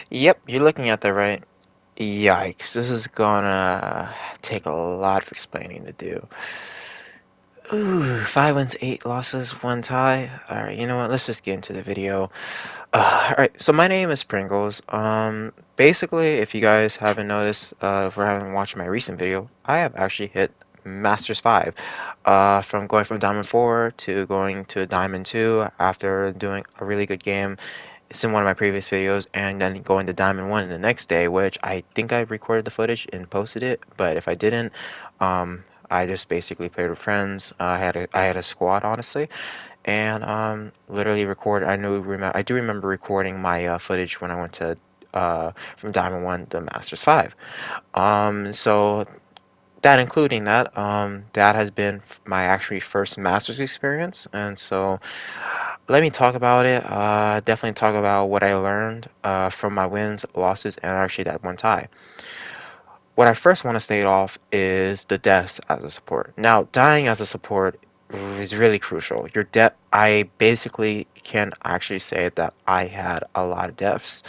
Yep, you're looking at that right. Yikes, this is gonna take a lot of explaining to do. Ooh, 5 wins, 8 losses, 1 tie. Alright, you know what? Let's just get into the video. Alright, so my name is Pringles. Basically, if you guys haven't noticed, if you haven't watched my recent video, I have actually hit Masters 5. From going from Diamond 4 to going to Diamond 2 after doing a really good game. It's in one of my previous videos, and then going to Diamond 1 the next day, which I think I recorded the footage and posted it, but if I didn't, I just basically played with friends. I had a squad, honestly, and literally recorded. I do remember recording my footage when I went to from Diamond 1 to Masters 5. So that including that, that has been my actually first Masters experience, and so let me talk about it. Definitely talk about what I learned from my wins, losses, and actually that one tie. What I first want to state off is the deaths as a support. Now, dying as a support is really crucial. Your death, I basically can actually say that I had a lot of deaths.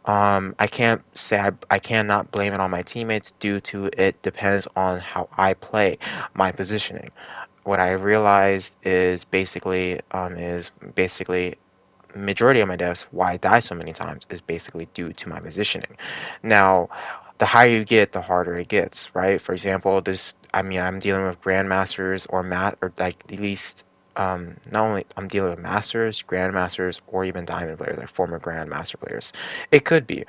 I can't say I cannot blame it on my teammates due to it depends on how I play, my positioning. What I realized is basically majority of my deaths, why I die so many times, is basically due to my positioning. Now, the higher you get, the harder it gets, right? For example, I'm dealing with grandmasters or or like at least, not only I'm dealing with masters, grandmasters, or even diamond players, like former grandmaster players. It could be,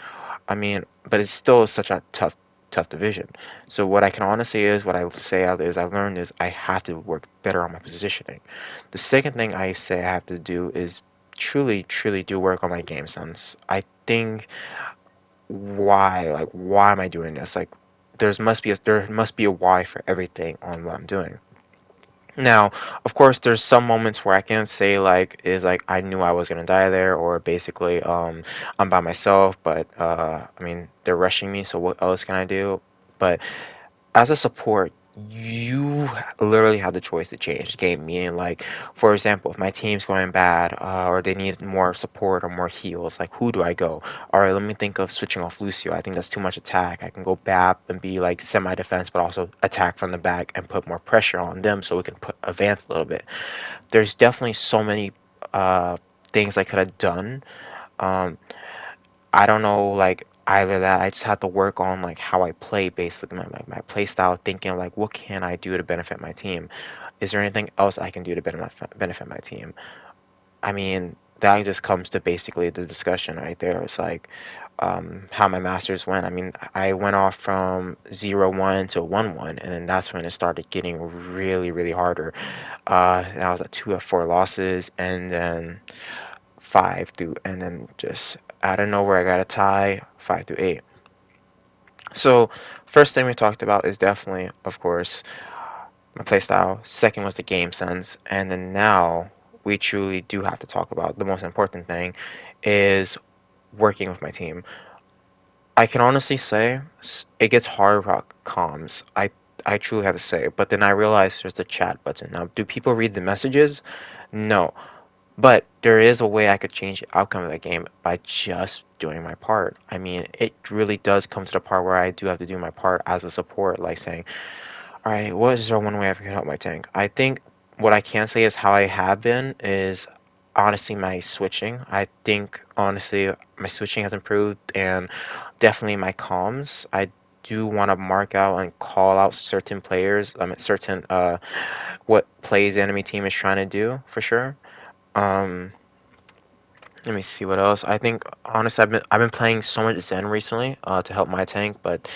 but it's still such a tough division. So what I can honestly is what I say is I've learned is I have to work better on my positioning. The second thing I say I have to do is truly do work on my game sense. I think why am I doing this? Like there must be a why for everything on what I'm doing. Now, of course, there's some moments where I can say like is like I knew I was gonna die there, or basically I'm by myself, but they're rushing me, so what else can I do? But as a support, you literally have the choice to change the game. Meaning, like, for example, if my team's going bad, or they need more support or more heals, like, who do I go? All right, let me think of switching off Lucio. I think that's too much attack. I can go BAP and be like semi-defense, but also attack from the back and put more pressure on them, so we can advance a little bit. There's definitely so many uh, things I could have done. Um, I don't know, like either that. I just have to work on like how I play, basically my play style, thinking like what can I do to benefit my team? Is there anything else I can do to benefit my team? I mean, that just comes to basically the discussion right there. It's like how my masters went. I mean, I went off from 0-1 to 1-1, and then that's when it started getting really harder. And I was at 2 of 4 losses, and then and then just out of nowhere I got a tie 5-8. So first thing we talked about is definitely, of course, my playstyle. Second was the game sense, and then now we truly do have to talk about the most important thing is working with my team. I can honestly say it gets hard about comms. I truly have to say, but then I realized there's the chat button. Now, do people read the messages? No. But there is a way I could change the outcome of that game by just doing my part. I mean, it really does come to the part where I do have to do my part as a support, like saying, all right, what is there one way I can help my tank? I think what I can say is how I have been is honestly my switching. I think honestly my switching has improved and definitely my comms. I do want to mark out and call out certain players, certain what plays the enemy team is trying to do for sure. Um, Let me see what else. I think honestly, I've been playing so much Zen recently to help my tank, but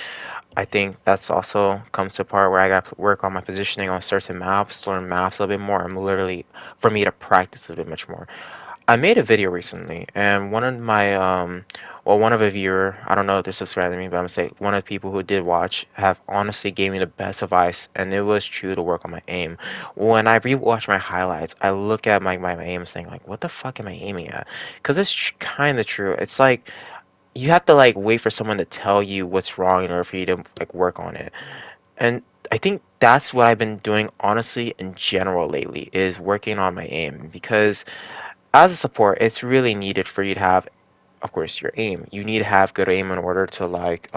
I think that's also comes to a part where I got to work on my positioning on certain maps, learn maps a little bit more. I'm literally for me to practice a bit much more. I made a video recently, and one of a viewer, I don't know if they're subscribed to me, but I'm gonna say one of the people who did watch have honestly gave me the best advice, and it was true to work on my aim. When I rewatch my highlights, I look at my aim saying like, what the fuck am I aiming at? Because it's kind of true. It's like you have to like wait for someone to tell you what's wrong in order for you to like work on it. And I think that's what I've been doing honestly in general lately is working on my aim because as a support, it's really needed for you to have. of course, your aim. You need to have good aim in order to like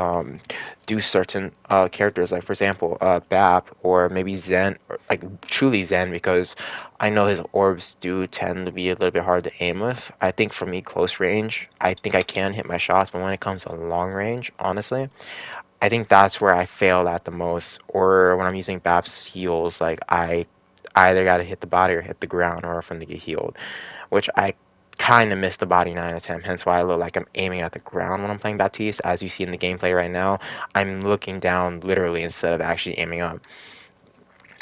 do certain characters. Like for example, Bap or maybe Zen, or like truly Zen, because I know his orbs do tend to be a little bit hard to aim with. I think for me, close range, I think I can hit my shots, but when it comes to long range, honestly, I think that's where I fail at the most. Or when I'm using Bap's heals, like I either got to hit the body or hit the ground or from to get healed, which I kind of miss the body 9 out of 10. Hence why I look like I'm aiming at the ground when I'm playing Baptiste. As you see in the gameplay right now, I'm looking down literally instead of actually aiming up.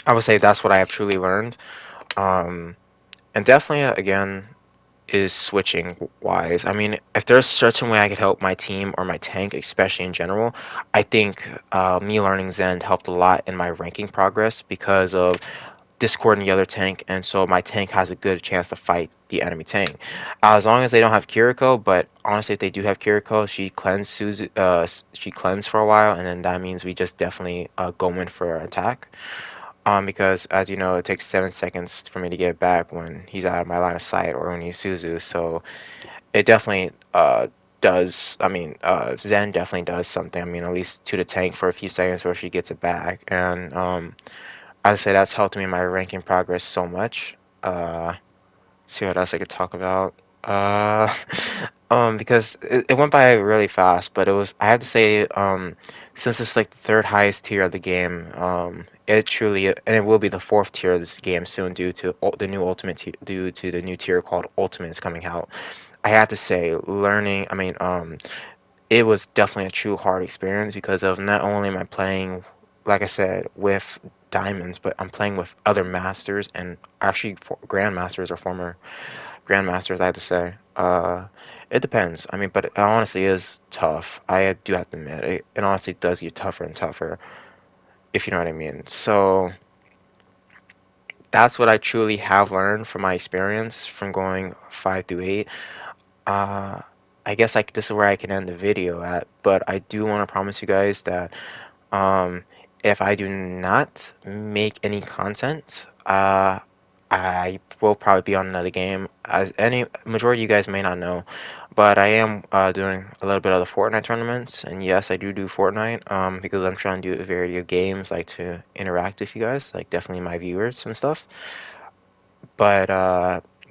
I would say that's what I have truly learned. Um, and definitely, again, is switching wise. I mean, if there's a certain way I could help my team or my tank, especially in general, I think me learning Zen helped a lot in my ranking progress because of discording the other tank, and so my tank has a good chance to fight the enemy tank. As long as they don't have Kiriko, but honestly, if they do have Kiriko, she cleanse for a while, and then that means we just definitely go in for attack. Because as you know, it takes 7 seconds for me to get back when he's out of my line of sight or when he's Suzu. So it definitely does. I mean, Zen definitely does something. I mean, at least to the tank for a few seconds where she gets it back, and I'd say that's helped me in my ranking progress so much. Uh, see what else I could talk about. Uh, because it went by really fast, but it was, I have to say, since it's like the third highest tier of the game, it truly, and it will be the fourth tier of this game soon due to the new ultimate due to the new tier called Ultimate is coming out. I have to say, learning, I mean, it was definitely a true hard experience because of not only am I playing, like I said, with diamonds, but I'm playing with other masters and actually for grandmasters or former grandmasters. I have to say, it depends. I mean, but it honestly is tough. I do have to admit, it honestly does get tougher and tougher, if you know what I mean. So that's what I truly have learned from my experience from going 5 through 8. Uh, I guess like this is where I can end the video at, but I do want to promise you guys that Um, if I do not make any content, I will probably be on another game. As any majority of you guys may not know, but I am doing a little bit of the Fortnite tournaments, and yes, I do Fortnite. Because I'm trying to do a variety of games, like to interact with you guys, like definitely my viewers and stuff. But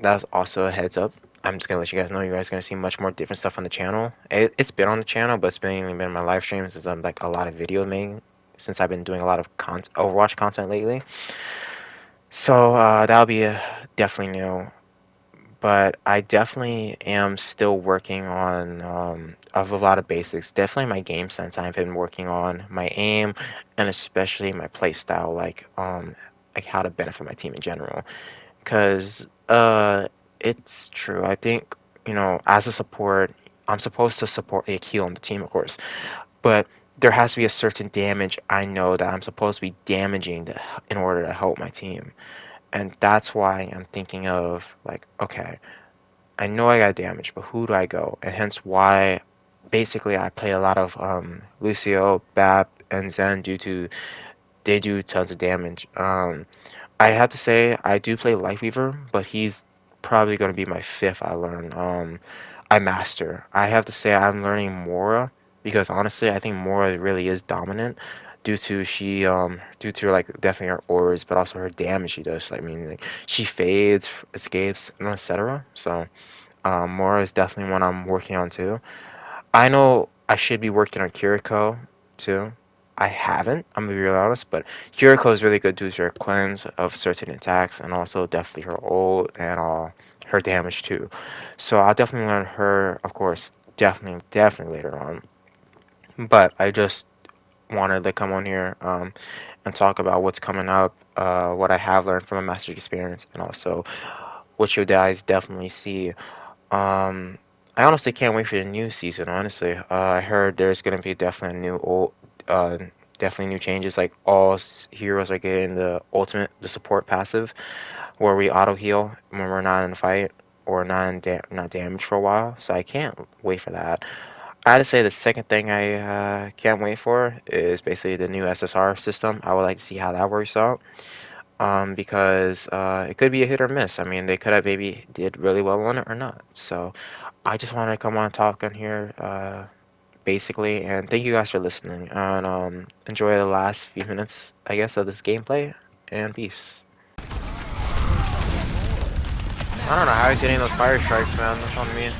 that's also a heads up. I'm just gonna let you guys know you guys are gonna see much more different stuff on the channel. It's been on the channel, but it's mainly been my live streams since I'm like a lot of video making since I've been doing a lot of Overwatch content lately. So that'll be definitely new. But I definitely am still working on of a lot of basics. Definitely my game sense. I've been working on my aim and especially my play style, like how to benefit my team in general. Because it's true. I think, as a support, I'm supposed to support a heal on the team, of course, but there has to be a certain damage I know that I'm supposed to be damaging in order to help my team. And that's why I'm thinking of, like, okay, I know I got damage, but who do I go? And hence why, basically, I play a lot of Lucio, Bap, and Zen due to they do tons of damage. I have to say I do play Lightweaver, but he's probably going to be my fifth I learn. I master. I have to say I'm learning Mora because honestly I think Mora really is dominant due to like definitely her auras, but also her damage she does. Like, I mean, like, she fades, escapes, and etc. So Mora is definitely one I'm working on too. I know I should be working on Kiriko too. I haven't, I'm gonna be real honest, but Kiriko is really good due to her cleanse of certain attacks and also definitely her ult and her damage too. So I'll definitely learn her, of course, definitely later on. But I just wanted to come on here and talk about what's coming up, what I have learned from a master experience, and also what you guys definitely see. um, I honestly can't wait for the new season. Honestly, I heard there's gonna be definitely definitely new changes. Like all heroes are getting the support passive, where we auto heal when we're not in a fight or not damaged for a while. So I can't wait for that. I had to say the second thing I can't wait for is basically the new SSR system. I would like to see how that works out. Because it could be a hit or miss. I mean, they could have maybe did really well on it or not. So I just wanted to come on and talk on here, basically, and thank you guys for listening. And enjoy the last few minutes, I guess, of this gameplay. And peace. I don't know how he's getting those fire strikes, man. That's on me.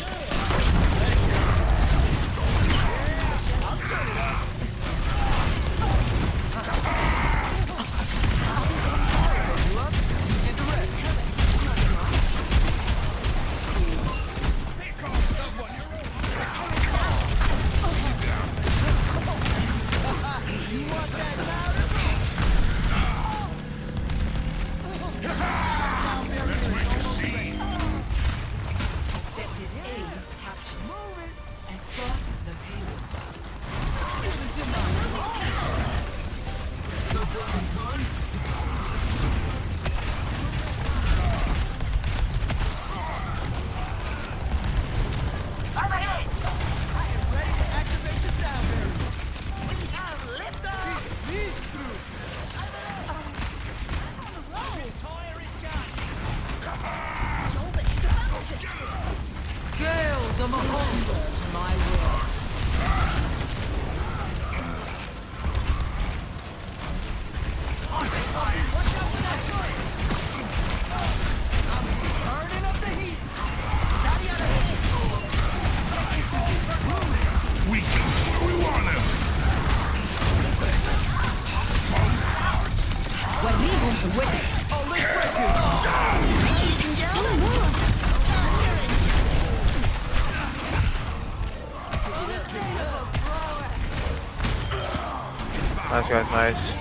Nice, guys, nice.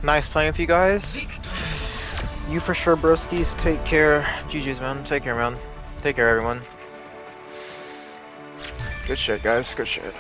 Nice playing with you guys. You for sure, broskies. Take care. GG's, man. Take care, man. Take care, everyone. Good shit, guys. Good shit.